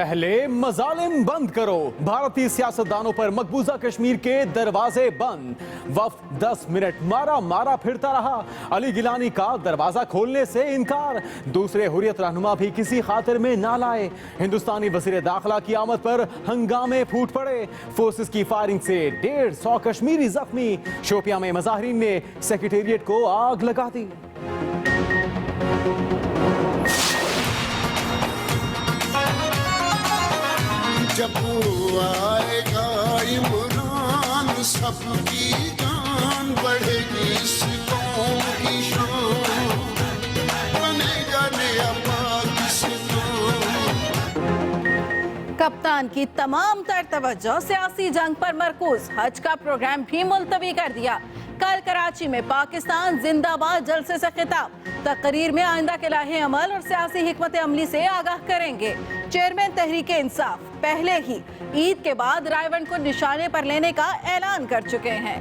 पहले मजालिम बंद करो। भारतीय सियासतदानों पर मकबूजा कश्मीर के दरवाजे बंद। वफ्द 10 मिनट मारा मारा फिरता रहा। अली गिलानी का दरवाजा खोलने से इनकार। दूसरे हुर्रियत रहनुमा भी किसी खातिर में ना लाए। हिंदुस्तानी वजीर दाखिला की आमद पर हंगामे फूट पड़े। फोर्सेस की फायरिंग से 150 कश्मीरी जख्मी। शोपियां में मुजाहिरीन ने सेक्रेटेरिएट को आग लगा दी। जब आएगा इमरान सबकी जान बढ़ेगी, इस कौम की शान बनेगा नया पाकिस्तान। कप्तान की तमाम तर तवज्जो सियासी जंग पर मरकूज। हज का प्रोग्राम भी मुलतवी कर दिया। कल कराची में पाकिस्तान जिंदाबाद जलसे से खिताब। तकरीर में आइंदा के लाहे अमल और सियासी हिकमत अमली से आगाह करेंगे। चेयरमैन तहरीके इंसाफ पहले ही ईद के बाद रायवंड को निशाने पर लेने का ऐलान कर चुके हैं।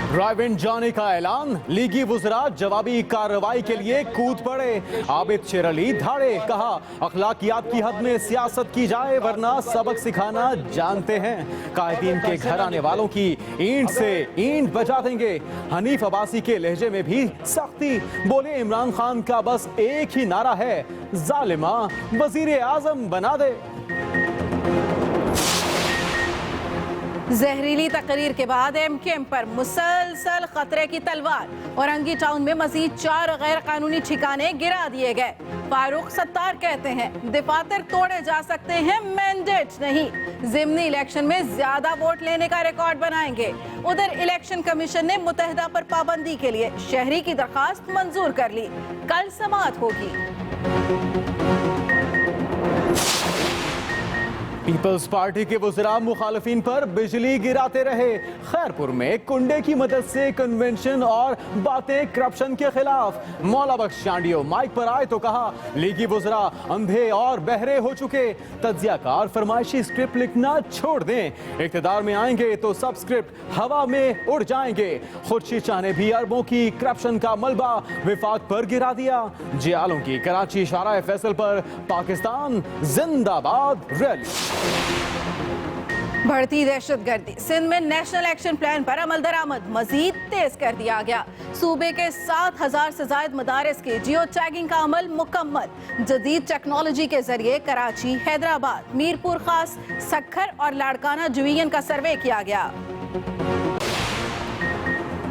रायविंड जाने का ऐलान। लीगी वुज़रा जवाबी कार्रवाई के लिए कूद पड़े। आबिद शेर अली धाड़े। कहा अखलाकियात की हद में सियासत की जाए वरना सबक सिखाना जानते हैं। कायदीन के घर आने वालों की ईंट से ईंट बजा देंगे। हनीफ अब्बासी के लहजे में भी सख्ती। बोले इमरान खान का बस एक ही नारा है, जालिमा वजीर आजम बना दे। जहरीली तकरीर के बाद एमकेएम पर मुसलसल खतरे की तलवार। औरंगी टाउन में मजीद 4 गैर कानूनी ठिकाने गिरा दिए गए। फारूक सत्तार कहते हैं दफातर तोड़े जा सकते हैं, मैंडेट नहीं। जिमनी इलेक्शन में ज्यादा वोट लेने का रिकॉर्ड बनाएंगे। उधर इलेक्शन कमीशन ने मुतहदा पर पाबंदी के लिए शहरी की दरखास्त मंजूर कर ली। कल समाअत होगी। पीपल्स पार्टी के वुज़रा मुखालिफिन पर बिजली गिराते रहे। खैरपुर में कुंडे की मदद से कन्वेंशन और बातें करप्शन के खिलाफ। मौला बख्श चांडियो माइक पर आए तो कहा लीगी वुज़रा अंधे और बहरे हो चुके। तज्जियाकार फरमाइशी स्क्रिप्ट लिखना छोड़ दें। इक़्तिदार में आएंगे तो सब स्क्रिप्ट हवा में उड़ जाएंगे। खुर्शीद शाह ने भी अरबों की करप्शन का मलबा विफाक पर गिरा दिया। जियालों की कराची शारा फैसल पर पाकिस्तान जिंदाबाद रैली। बढ़ती दहशतगर्दी। सिंध में नेशनल एक्शन प्लान पर अमल दरामद मजीद तेज कर दिया गया। सूबे के 7000 से ज्यादा मदारिस के जियो टैगिंग का अमल मुकम्मल। जदीद टेक्नोलॉजी के जरिए कराची, हैदराबाद, मीरपुर खास, सक्खर और लाड़काना डिवीजन का सर्वे किया गया।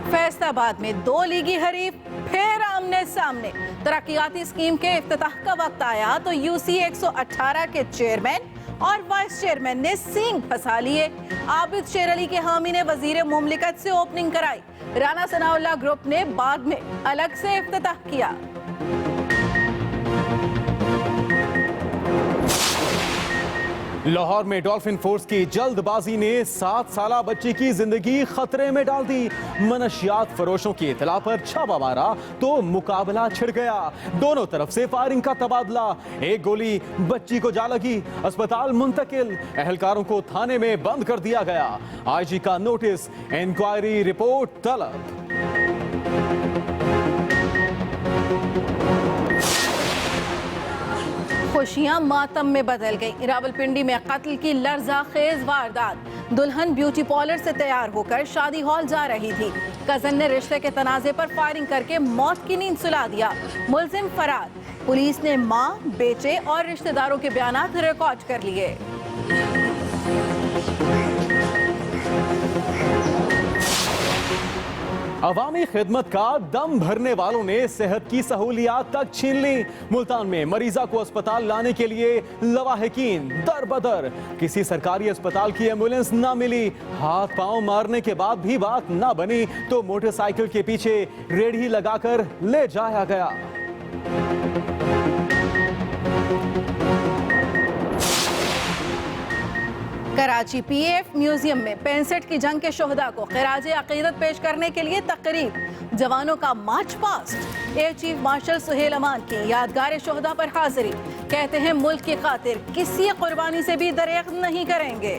फैसलाबाद में 2 लीगी हरीफ फिर आमने सामने। तरक्याती स्कीम के इफ्तिताह का वक्त आया तो यूसी 118 के चेयरमैन और वाइस चेयरमैन ने सींग फंसा लिए। आबिद शेर अली के हामी ने वजीर मुमलिकत से ओपनिंग कराई। राना सनाउल्लाह ग्रुप ने बाद में अलग से इफ्तिताह किया। लाहौर में डॉल्फिन फोर्स की जल्दबाजी ने 7 साला बच्ची की जिंदगी खतरे में डाल दी। मनशियात फरोशों की इतला पर छापा मारा तो मुकाबला छिड़ गया। दोनों तरफ से फायरिंग का तबादला। एक गोली बच्ची को जा लगी, अस्पताल मुंतकिल। एहलकारों को थाने में बंद कर दिया गया। आईजी का नोटिस, इंक्वायरी रिपोर्ट तलब। खुशियां मातम में बदल गई। रावलपिंडी में कत्ल की लर्ज़ाखेज वारदात। दुल्हन ब्यूटी पार्लर से तैयार होकर शादी हॉल जा रही थी। कजन ने रिश्ते के तनाजे पर फायरिंग करके मौत की नींद सुला दिया। मुलजिम फरार। पुलिस ने मां, बेटे और रिश्तेदारों के बयान रिकॉर्ड कर लिए। अवामी खिदमत का दम भरने वालों ने सेहत की सहूलियात तक छीन ली। मुल्तान में मरीजा को अस्पताल लाने के लिए लवाहिकीन दर बदर। किसी सरकारी अस्पताल की एम्बुलेंस ना मिली। हाथ पांव मारने के बाद भी बात ना बनी तो मोटरसाइकिल के पीछे रेढ़ी लगाकर ले जाया गया। कराची पीएफ म्यूजियम में 65 की जंग के शोहदा को खिराज अकीदत पेश करने के लिए तकरीब। जवानों का march past. Air chief marshal Sohail Aman की यादगार शोहदा पर हाजिरी। कहते हैं मुल्क की खातिर किसी कुर्बानी से भी दरेग नहीं करेंगे।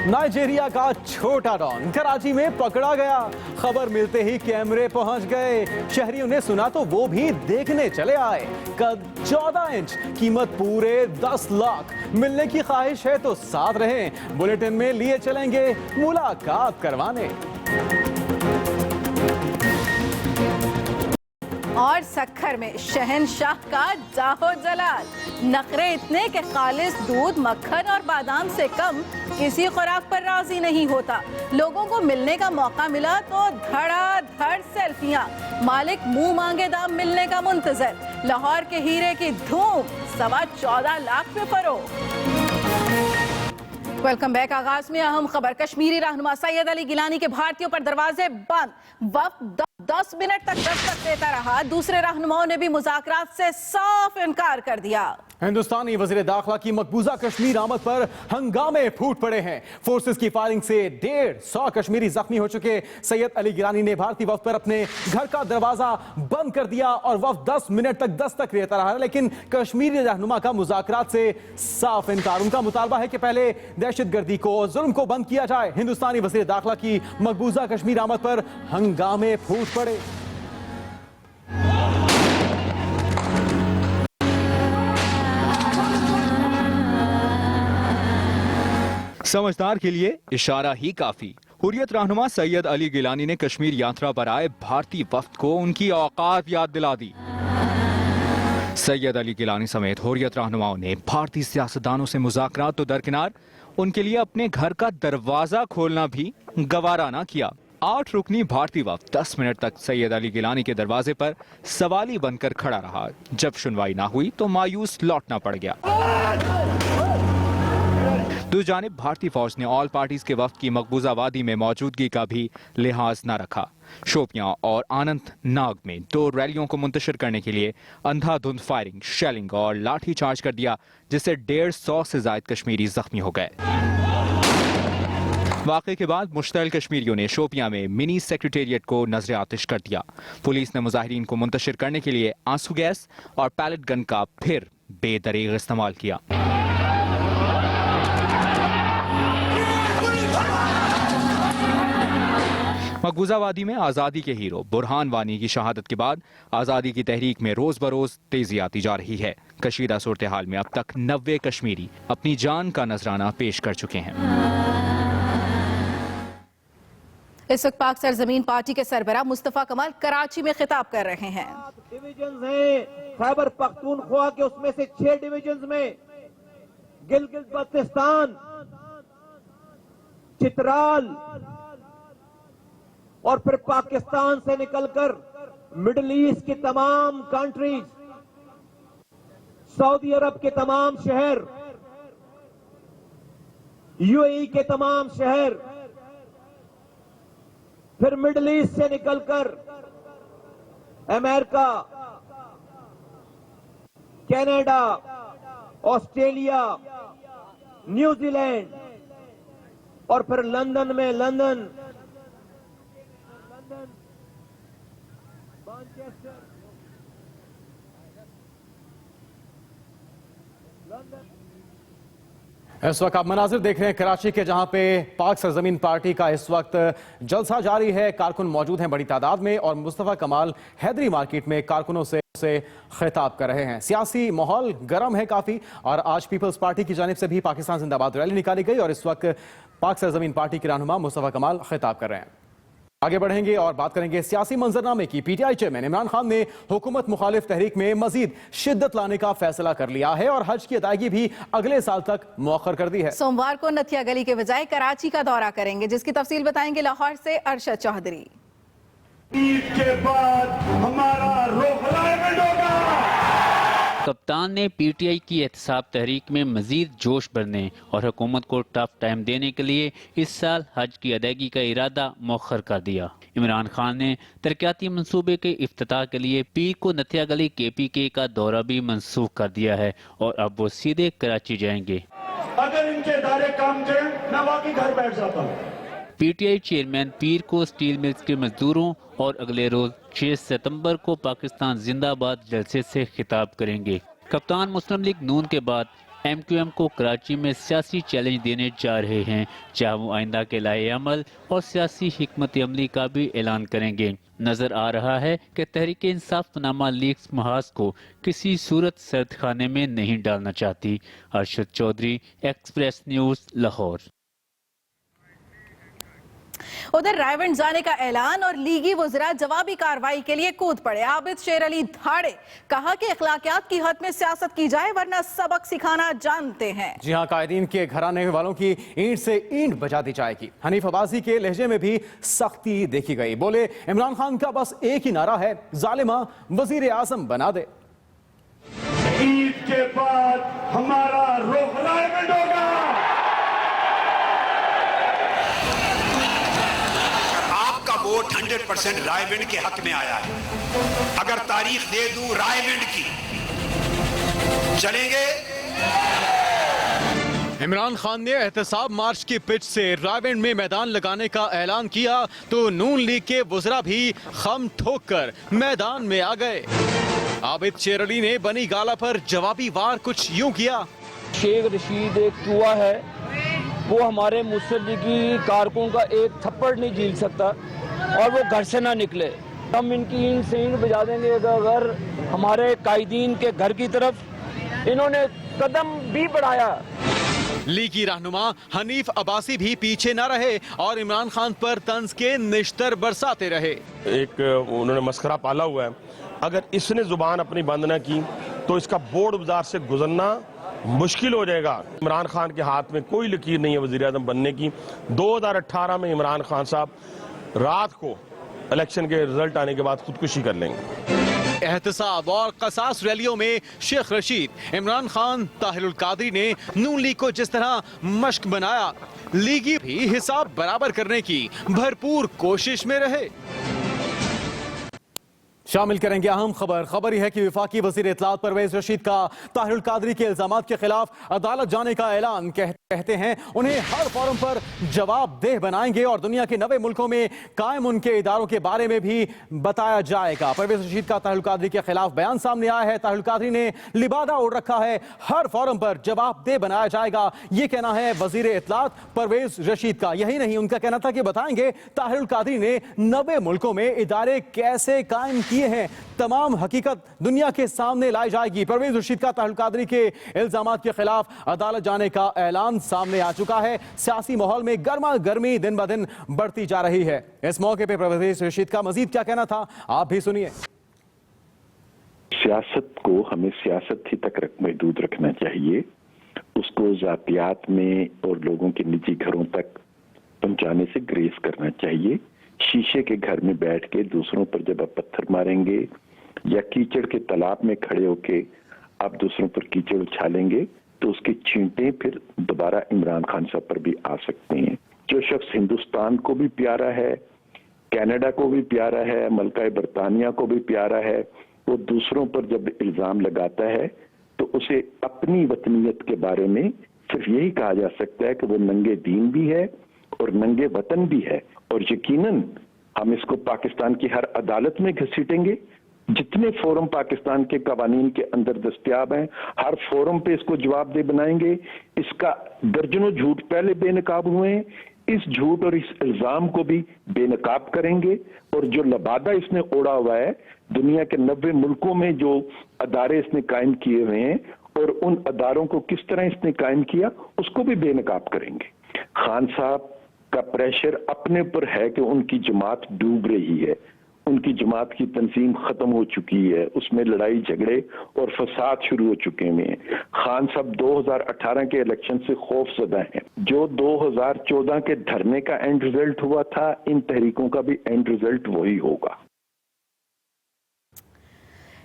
नाइजीरिया का छोटा डॉन कराची में पकड़ा गया। खबर मिलते ही कैमरे पहुंच गए। शहरियों ने सुना तो वो भी देखने चले आए। कद 14 इंच, कीमत पूरे 10 लाख। मिलने की ख्वाहिश है तो साथ रहें, बुलेटिन में लिए चलेंगे मुलाकात करवाने। और सखर में शहनशाह का जाहो जलाल। नखरे इतने के खालिस दूध, मक्खन और बादाम से कम किसी खुराक पर राजी नहीं होता। लोगों को मिलने का मौका मिला तो धड़ाधड़ सेल्फियां। मालिक मुंह मांगे दाम मिलने का मुंतजर। लाहौर के हीरे की धूम 14.25 लाख में फरोख्त। Welcome back. आगाज में अहम खबर। कश्मीरी रहनुमा सैयद अली गिलानी के भारतीयों पर दरवाजे बंद। वक्त 10 मिनट तक दस्तक देता रहा। दूसरे रहनुमाओं ने भी मुज़ाकरात से साफ इनकार कर दिया। हिंदुस्तानी वज़ीर दाखिला की मकबूजा कश्मीर आमद पर हंगामे फूट पड़े हैं। फोर्सेस की फायरिंग से 150 कश्मीरी जख्मी हो चुके। सैयद अली गिलानी ने भारतीय वफ्द पर अपने घर का दरवाजा बंद कर दिया और वफ्द 10 मिनट तक दस्तक देता रहा, लेकिन कश्मीरी रहनुमा का मुज़ाकरात से साफ इनकार। उनका मुतालबा है कि पहले दहशतगर्दी को और जुल्म को बंद किया जाए। हिंदुस्तानी वज़ीर दाखिला की मकबूजा कश्मीर आमद पर हंगामे फूट पड़े। समझदार के लिए इशारा ही काफी। हुर्रियत रहनुमा सैयद अली गिलानी ने कश्मीर यात्रा पर आए भारतीय वफ्द को उनकी औकात याद दिला दी। सैयद अली गिलानी समेत हुर्रियत रहनुमाओं ने भारतीय सियासतदानों से मुज़ाकरात तो दरकिनार, उनके लिए अपने घर का दरवाजा खोलना भी गवारा ना किया। 8 रुकनी भारतीय वफ्द 10 मिनट तक सैयद अली गिलानी के दरवाजे पर सवाली बनकर खड़ा रहा। जब सुनवाई ना हुई तो मायूस लौटना पड़ गया। दूसरी जानिब भारतीय फौज ने ऑल पार्टीज के वफ्द की मकबूजा वादी में मौजूदगी का भी लिहाज न रखा। शोपियां और अनंतनाग में 2 रैलियों को मुंतशिर करने के लिए अंधाधुंध फायरिंग, शेलिंग और लाठी चार्ज कर दिया, जिससे 150 से ज्यादा कश्मीरी जख्मी हो गए। वाक़े के बाद मुश्तइल कश्मीरियों ने शोपियां में मिनी सेक्रेटेरिएट को नजर आतिश कर दिया। पुलिस ने मुजाहिरीन को मुंतशिर करने के लिए आंसू गैस और पैलेट गन का फिर बेदरीग इस्तेमाल किया। मकबूजा वादी में आज़ादी के हीरो बुरहान वानी की शहादत के बाद आज़ादी की तहरीक में रोज बरोज तेजी आती जा रही है। कशीदा सूरत हाल में अब तक 90 कश्मीरी अपनी जान का नजराना पेश कर चुके हैं। इस वक्त पाक सरजमीन पार्टी के सरबराह मुस्तफा कमाल कराची में खिताब कर रहे हैं। डिवीजन हैं खैबर पख्तूनख्वा के, उसमें से 6 डिवीजन में गिलगित बल्तिस्तान, चित्राल और फिर पाकिस्तान से निकलकर मिडिल ईस्ट की तमाम कंट्रीज, सऊदी अरब के तमाम शहर, यूएई के तमाम शहर, फिर मिडिल ईस्ट से निकलकर अमेरिका, कनाडा, ऑस्ट्रेलिया, न्यूजीलैंड और फिर लंदन में लंदन, इस वक्त आप मनाजिर देख रहे हैं कराची के, जहां पे पाक सरजमीन पार्टी का इस वक्त जलसा जारी है। कारकुन मौजूद हैं बड़ी तादाद में और मुस्तफा कमाल हैदरी मार्केट में कारकुनों से खिताब कर रहे हैं। सियासी माहौल गर्म है काफी और आज पीपल्स पार्टी की जानिब से भी पाकिस्तान जिंदाबाद रैली निकाली गई और इस वक्त पाक सरजमीन पार्टी के रहनुमा मुस्तफा कमाल खिताब कर रहे हैं। आगे बढ़ेंगे और बात करेंगे सियासी मंजरनामे की। पीटीआई चेयरमैन इमरान खान ने हुकूमत मुखालिफ तहरीक में मजीद शिद्दत लाने का फैसला कर लिया है और हज की अदायगी भी अगले साल तक मौखर कर दी है। सोमवार को नथिया गली के बजाय कराची का दौरा करेंगे, जिसकी तफसील बताएंगे लाहौर से अरशद चौधरी। ईद के बाद हमारा रुख अलाइनमेंट होगा। कप्तान ने पीटीआई की एहतसाब तहरीक में मजीद जोश भरने और हुकूमत को टफ टाइम देने के लिए इस साल हज की अदायगी का इरादा मौखर कर दिया। इमरान खान ने तरक्याती मंसूबे के इफ्तिताह के लिए पीर को नथिया गली KPK का दौरा भी मंसूख कर दिया है और अब वो सीधे कराची जाएंगे। अगर इनके इदारे काम करें मैं वाकई घर बैठ जाता हूँ। पीटीआई चेयरमैन पीर को स्टील मिल्स के मजदूरों और अगले रोज 6 सितंबर को पाकिस्तान जिंदाबाद जलसे से खिताब करेंगे। कप्तान मुस्लिम लीग नून के बाद MQM को कराची में सियासी चैलेंज देने जा रहे हैं, जहां वो आइंदा के लाए अमल और सियासी हिकमत अमली का भी ऐलान करेंगे। नजर आ रहा है कि तहरीक इंसाफ पनामा लीग्स महाज को किसी सूरत सर्द खाने में नहीं डालना चाहती। Arshad Chaudhry, express news, Lahore. उधर रायवंड जाने का ऐलान और लीगी वज़रा जवाबी कार्रवाई के लिए कूद पड़े। आबिद शेर अली धाड़े कहा कि अखलाकियात की हद में सियासत की जाए वरना सबक सिखाना जानते हैं। जी हां, कायदीन के घर आने वालों की ईंट से ईंट बजा दी जाएगी। हनीफ अब्बासी के लहजे में भी सख्ती देखी गई। बोले, इमरान खान का बस एक ही नारा है, जालिमा वजीर आजम बना दे। ईद के बाद हमारा रुख रायवंड होगा। आपका वोट 100% रायविंड के हक में आया है। अगर तारीख दे दूं रायविंड की, चलेंगे। इमरान खान ने एहतसाब मार्च की पिच से रायविंड में मैदान लगाने का ऐलान किया तो नून लीग के वज़रा भी खम ठोक कर मैदान में आ गए। आबिद शेर अली ने बनी गाला पर जवाबी वार कुछ यूं किया। शेख रशीद एक चूहा है, वो हमारे मुसल्लिकी कारकुन का एक थप्पड़ नहीं झील सकता और वो घर से ना निकले। हम इनकी ईंट से ईंट बजा देंगे अगर हमारे कायदीन के घर की तरफ इन्होंने कदम भी बढ़ाया। लीगी रहनुमा हनीफ अब्बासी भी पीछे न रहे और इमरान खान पर तंज के निश्तर बरसाते रहे। एक उन्होंने मस्खरा पाला हुआ है, अगर इसने जुबान अपनी बंद न की तो इसका बोर्ड बाजार से गुजरना मुश्किल हो जाएगा। इमरान खान के हाथ में कोई लकीर नहीं है वज़ीर आज़म बनने की। 2018 में इमरान खान साहब रात को इलेक्शन के रिजल्ट आने के बाद खुदकुशी कर लेंगे। एहतसाब और कसास रैलियों में शेख रशीद, इमरान खान, ताहिरुल कादरी ने नून लीग को जिस तरह मश्क बनाया, लीगी भी हिसाब बराबर करने की भरपूर कोशिश में रहे। शामिल करेंगे अहम खबर यह है कि वफाकी वजीर इत्तलात परवेज रशीद का ताहिरुल कादरी के इल्जामात के खिलाफ अदालत जाने का ऐलान। कहते हैं उन्हें हर फोरम पर जवाबदेह बनाएंगे और दुनिया के 90 मुल्कों में कायम उनके इदारों के बारे में भी बताया जाएगा। परवेज रशीद का ताहिरुल कादरी के खिलाफ बयान सामने आया है। ताहिरुल कादरी ने लिबादा ओढ़ रखा है, हर फोरम पर जवाबदेह बनाया जाएगा, ये कहना है वजीर इत्तलात परवेज रशीद का। यही नहीं, उनका कहना था कि बताएंगे ताहिरुल कादरी ने 90 मुल्कों में इदारे कैसे कायम किए हैं, तमाम हकीकत दुनिया के सामने लाई जाएगी। परवेज रशीद का ताहिरुल कादरी के इल्जामात के खिलाफ अदालत जाने का ऐलान सामने आ चुका है। सियासी माहौल में गर्मा गर्मी दिन ब दिन बढ़ती जा रही है। इस मौके पर परवेज रशीद का मजीद क्या कहना था, आप भी सुनिए। सियासत को हमें सियासत ही तक महदूद रखना चाहिए, उसको जातियात में और लोगों के निजी घरों तक पहुंचाने से ग्रेस करना चाहिए। शीशे के घर में बैठ के दूसरों पर जब आप पत्थर मारेंगे या कीचड़ के तालाब में खड़े होके आप दूसरों पर कीचड़ उछालेंगे तो उसकी छींटें फिर दोबारा इमरान खान साहब पर भी आ सकती हैं। जो शख्स हिंदुस्तान को भी प्यारा है, कनाडा को भी प्यारा है, मलका बरतानिया को भी प्यारा है, वो दूसरों पर जब इल्जाम लगाता है तो उसे अपनी वतनीयत के बारे में सिर्फ यही कहा जा सकता है कि वो नंगे दीन भी है और नंगे वतन भी है। और यकीनन हम इसको पाकिस्तान की हर अदालत में घसीटेंगे। जितने फोरम पाकिस्तान के कवानीन के अंदर दस्तयाब हैं, हर फोरम पे इसको जवाबदेह बनाएंगे। इसका दर्जनों झूठ पहले बेनकाब हुए हैं, इस झूठ और इस इल्जाम को भी बेनकाब करेंगे। और जो लबादा इसने ओढ़ा हुआ है, दुनिया के 90 मुल्कों में जो अदारे इसने कायम किए हुए हैं और उन अदारों को किस तरह इसने कायम किया, उसको भी बेनकाब करेंगे। खान साहब का प्रेशर अपने पर है कि उनकी जमात डूब रही है, उनकी जमात की तंजीम खत्म हो चुकी है, उसमें लड़ाई झगड़े और फसाद शुरू हो चुके हैं। खान साहब 2018 के इलेक्शन से खौफजदा हैं। जो 2014 के धरने का एंड रिजल्ट हुआ था, इन तहरीकों का भी एंड रिजल्ट वही होगा।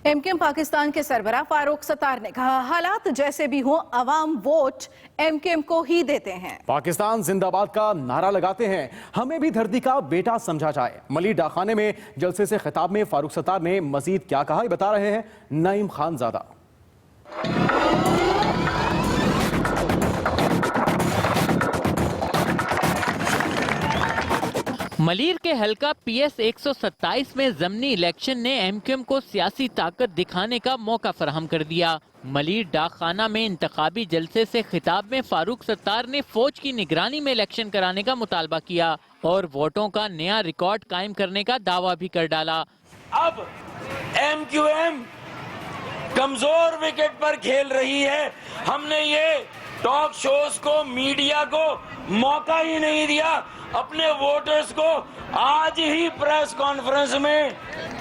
एमकेएम पाकिस्तान के सरबराह फारूक सत्तार ने कहा, हालात जैसे भी हों अवाम वोट एमकेएम को ही देते हैं। पाकिस्तान जिंदाबाद का नारा लगाते हैं, हमें भी धरती का बेटा समझा जाए। मलिक डाकखाने में जलसे से खिताब में फारूक सत्तार ने मजीद क्या कहा, बता रहे हैं नईम खानजादा। मलीर के हलका PS 127 में ज़मनी इलेक्शन ने MQM को सियासी ताकत दिखाने का मौका फराहम कर दिया। मलीर डाक खाना में इंतखाबी जलसे से खिताब में फारूक सत्तार ने फौज की निगरानी में इलेक्शन कराने का मुतालबा किया और वोटों का नया रिकॉर्ड कायम करने का दावा भी कर डाला। अब MQM कमजोर विकेट पर खेल रही है। हमने ये टॉक शोज को, मीडिया को मौका ही नहीं दिया। अपने वोटर्स को आज ही प्रेस कॉन्फ्रेंस में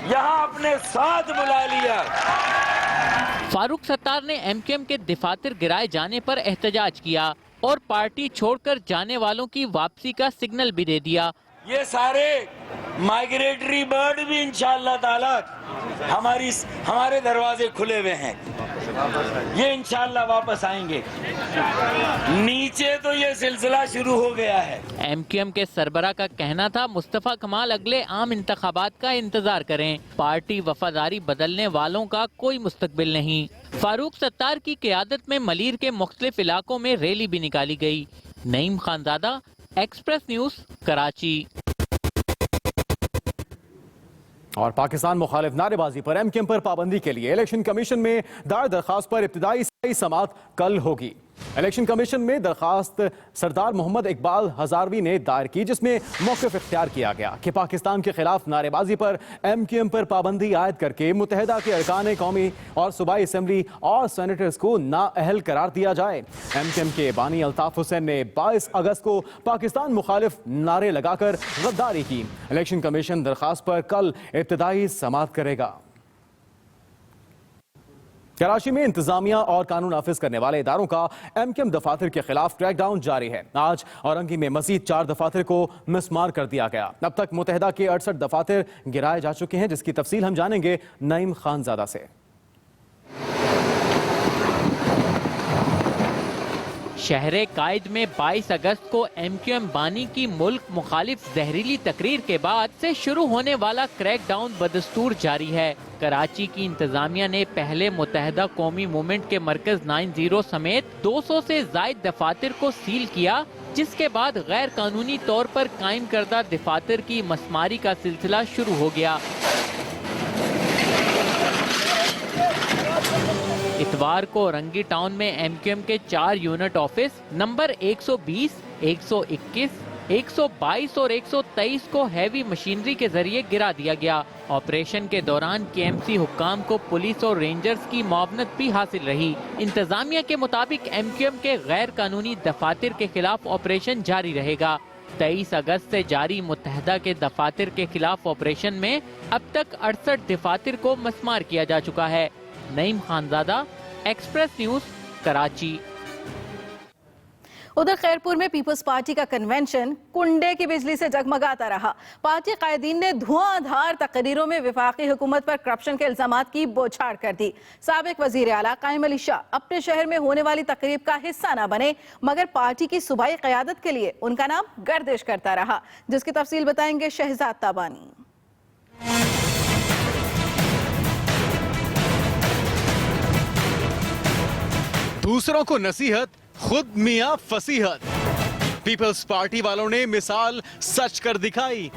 यहां अपने साथ बुला लिया। फारूक सत्तार ने MQM के दफातर गिराए जाने पर एहतजाज किया और पार्टी छोड़कर जाने वालों की वापसी का सिग्नल भी दे दिया। ये सारे माइग्रेटरी बर्ड भी इंशाअल्लाह ताला हमारे दरवाजे खुले हुए हैं, ये इंशाअल्लाह वापस आएंगे। नीचे तो ये सिलसिला शुरू हो गया है। MQM के सरबरा का कहना था मुस्तफा कमाल अगले आम इंतखाबात का इंतजार करें, पार्टी वफादारी बदलने वालों का कोई मुस्तकबिल नहीं। फारूक सत्तार की क़यादत में मलीर के मुख्तलिफ इलाकों में रैली भी निकाली गई। Naeem Khanzada, express news, Karachi. और पाकिस्तान मुखालिफ नारेबाजी पर MQM पर पाबंदी के लिए इलेक्शन कमीशन में दायर दरखास्त पर इब्तिदाई समाअत कल होगी। इलेक्शन कमीशन में दरखास्त सरदार मोहम्मद इकबाल हजारवी ने दायर की, जिसमें मौक़िफ़ इख्तियार किया गया कि पाकिस्तान के खिलाफ नारेबाजी पर MQM पर पाबंदी आयद करके मुत्तहिदा के अरकान कौमी और सूबाई असम्बली और सेनेटर्स को नाअहल करार दिया जाए। MQM के बानी अल्ताफ हुसैन ने 22 अगस्त को पाकिस्तान मुखालिफ नारे लगाकर गद्दारी की। इलेक्शन कमीशन दरखास्त पर कल इब्तिदाई समाअत करेगा। कराची में इंतजामिया और कानून नाफिज करने वाले इदारों का MQM दफातर के खिलाफ क्रैकडाउन जारी है। आज औरंगी में मजीद 4 दफातर को मिसमार कर दिया गया। अब तक मुत्तहिदा के 68 दफातर गिराए जा चुके हैं, जिसकी तफसील हम जानेंगे नईम खानजादा से। शहरे कायद में 22 अगस्त को MQM बानी की मुल्क मुखालिफ जहरीली तकरीर के बाद से शुरू होने वाला क्रैकडाउन बदस्तूर जारी है। कराची की इंतजामिया ने पहले मुत्तहिदा कौमी मूवमेंट के मरकज 90 समेत 200 से जायद दफातर को सील किया, जिसके बाद गैर कानूनी तौर पर कायम करदा दफातर की मसमारी का सिलसिला शुरू हो गया। इतवार को रंगी टाउन में MQM के 4 यूनिट ऑफिस नंबर 120, 121, 122 और 123 को हैवी मशीनरी के जरिए गिरा दिया गया। ऑपरेशन के दौरान KMC हुक्काम को पुलिस और रेंजर्स की मुआवनत भी हासिल रही। इंतजामिया के मुताबिक MQM के गैर कानूनी दफातर के खिलाफ ऑपरेशन जारी रहेगा। 23 अगस्त से जारी मुत्तहिदा के दफातर के खिलाफ ऑपरेशन में अब तक 68 दफातर को मसमार किया जा चुका है। Naeem Khanzada, express news, Karachi. उधर खैरपुर में पीपल्स पार्टी का कन्वेंशन कुंडे की बिजली से जगमगाता रहा। पार्टी कायदीन ने धुआंधार तकरीरों में वफाकी हुकूमत पर करप्शन के इल्जामात की बौछार कर दी। साबिक वजीर आला कायम अली शाह अपने शहर में होने वाली तकरीब का हिस्सा न बने, मगर पार्टी की सूबाई क़यादत के लिए उनका नाम गर्दिश करता रहा, जिसकी तफसील बताएंगे शहजाद ताबानी। दूसरों को नसीहत, खुद मियां फसीहत। पीपल्स पार्टी वालों ने मिसाल सच कर दिखाई।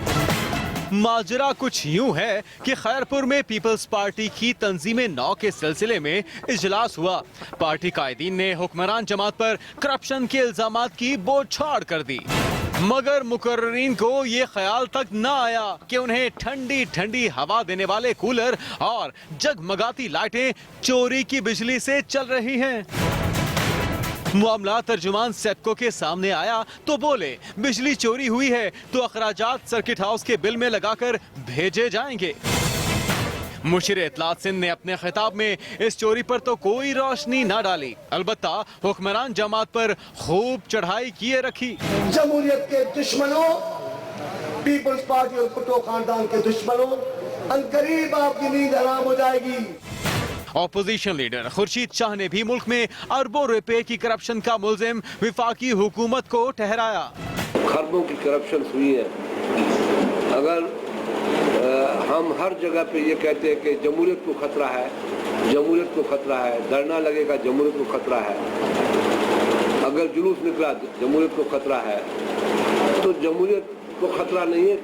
माजरा कुछ यूं है कि खैरपुर में पीपल्स पार्टी की तंजीम 9 के सिलसिले में इजलास हुआ। पार्टी कायदीन ने हुक्मरान जमात पर करप्शन के इल्जामात की बौछार कर दी, मगर मुकर्रीन को ये ख्याल तक न आया कि उन्हें ठंडी ठंडी हवा देने वाले कूलर और जगमगाती लाइटें चोरी की बिजली से चल रही हैं। मामला तर्जुमान सेप्को के सामने आया तो बोले बिजली चोरी हुई है तो अखराजात सर्किट हाउस के बिल में लगाकर भेजे जाएंगे। मुशीर इत्तलात सिंध ने अपने खिताब में इस चोरी पर तो कोई रोशनी न डाली, अलबत्ता हुक्मरान जमात पर खूब चढ़ाई किए रखी। जमहूरियत के दुश्मनों, पीपल्स पार्टी और भुट्टो खानदान के दुश्मनों, अनकरीब आपकी नींद हराम हो जाएगी। ऑपोजिशन लीडर खुर्शीद शाह ने भी मुल्क में अरबों रुपए की करप्शन का मुल्जिम विफाकी हुकूमत को ठहराया। खरबों की करप्शन हुई है। अगर हम हर जगह पे ये कहते हैं कि जमहूरियत को खतरा है, जमहूरियत को खतरा है, धरना लगेगा जमहूरियत को खतरा है, अगर जुलूस निकला जमहूरियत को खतरा है, तो जमहूरियत को खतरा नहीं है,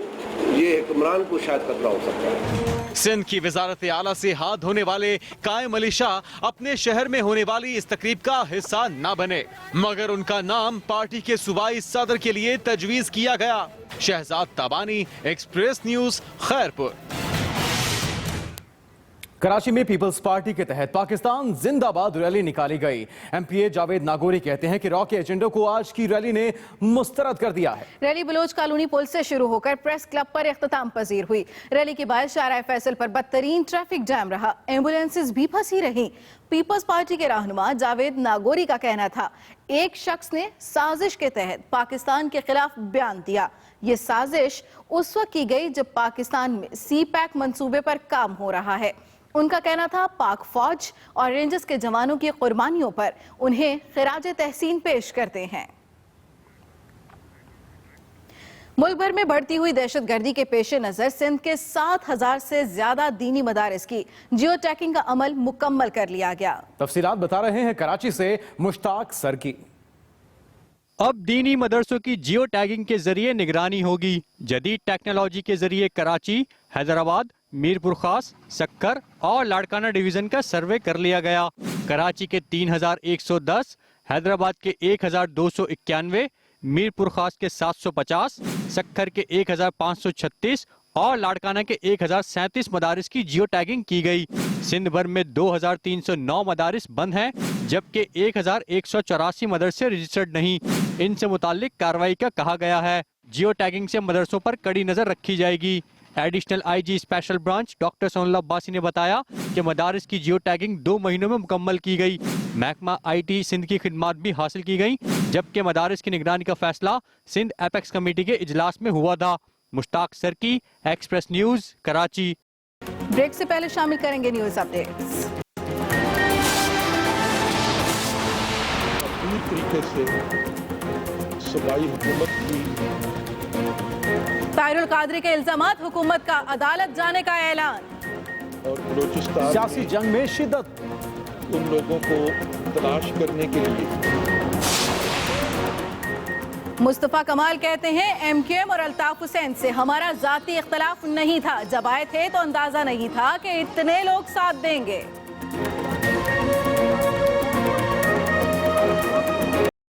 ये हुक्मरान को शायद खतरा हो सकता है। सिंध की वजारत आला से हाथ धोने वाले कायम अली शाह अपने शहर में होने वाली इस तकरीब का हिस्सा न बने, मगर उनका नाम पार्टी के सूबाई सदर के लिए तजवीज किया गया। Shahzad Tabani, Express News, Khairpur. कराची में पीपल्स पार्टी के तहत पाकिस्तान जिंदाबाद रैली निकाली गई। एमपीए जावेद नागोरी कहते हैं कि रॉ के एजेंडे को आज की रैली ने मुस्तरद कर दिया है। रैली बलोच कॉलोनी पुल से शुरू होकर प्रेस क्लब पर इख्तिताम पजीर हुई। रैली के बाद शाहराह फैसल पर बदतरीन ट्रैफिक जैम रहा, एम्बुलेंसेज भी फंसी रहीं। पीपल्स पार्टी के रहनुमा जावेद नागोरी का कहना था, एक शख्स ने साजिश के तहत पाकिस्तान के खिलाफ बयान दिया। ये साजिश उस वक्त की गई जब पाकिस्तान में सी पैक मंसूबे पर काम हो रहा है। उनका कहना था पाक फौज और रेंजर्स के जवानों की कुर्बानियों पर उन्हें खिराज तहसीन पेश करते हैं। मुल्क भर में बढ़ती हुई दहशतगर्दी के पेश नजर सिंध के 7,000 से ज्यादा दीनी मदारिस की जियो टैगिंग का अमल मुकम्मल कर लिया गया। तफसीलात बता रहे हैं कराची से मुश्ताक सरकी। अब दीनी मदरसों की जियो टैगिंग के जरिए निगरानी होगी। जदीद टेक्नोलॉजी के जरिए कराची, हैदराबाद, मीरपुर खास, सक्कर और लाड़काना डिवीजन का सर्वे कर लिया गया। कराची के 3,110, हैदराबाद के 1,291, मीरपुर खास के 750, सक्कर के 1,536 और लाड़काना के 1,037 मदारिस की जियो टैगिंग की गई। सिंध भर में 2,309 मदारिस बंद हैं, जबकि 1,184 मदरसे रजिस्टर्ड नहीं। इनसे मुताल्लिक कार्रवाई का कहा गया है। जियो टैगिंग से मदरसों पर कड़ी नजर रखी जाएगी। Additional IG special branch doctor Sonal Abbasi ने बताया कि मदारिस की जियो टैगिंग 2 महीनों में मुकम्मल की गई। महकमा IT सिंध की खिदमात भी हासिल की गई, जबकि मदारिस की निगरानी का फैसला सिंध एपेक्स कमेटी के इजलास में हुआ था। मुश्ताक सरकी, एक्सप्रेस न्यूज, कराची। ब्रेक से पहले शामिल करेंगे न्यूज अपडेट्स। पूरी तरीके से सूबाई हुकूमत की ताहिरुल कादरी के इल्जामात, हुकूमत का अदालत जाने का ऐलान। और बलूचिस्तान सियासी जंग में शिद्दत, उन लोगों को तलाश करने के लिए। मुस्तफा कमाल कहते हैं MQM और अल्ताफ हुसैन से हमारा जाती इख्तलाफ नहीं था, जब आए थे तो अंदाजा नहीं था कि इतने लोग साथ देंगे।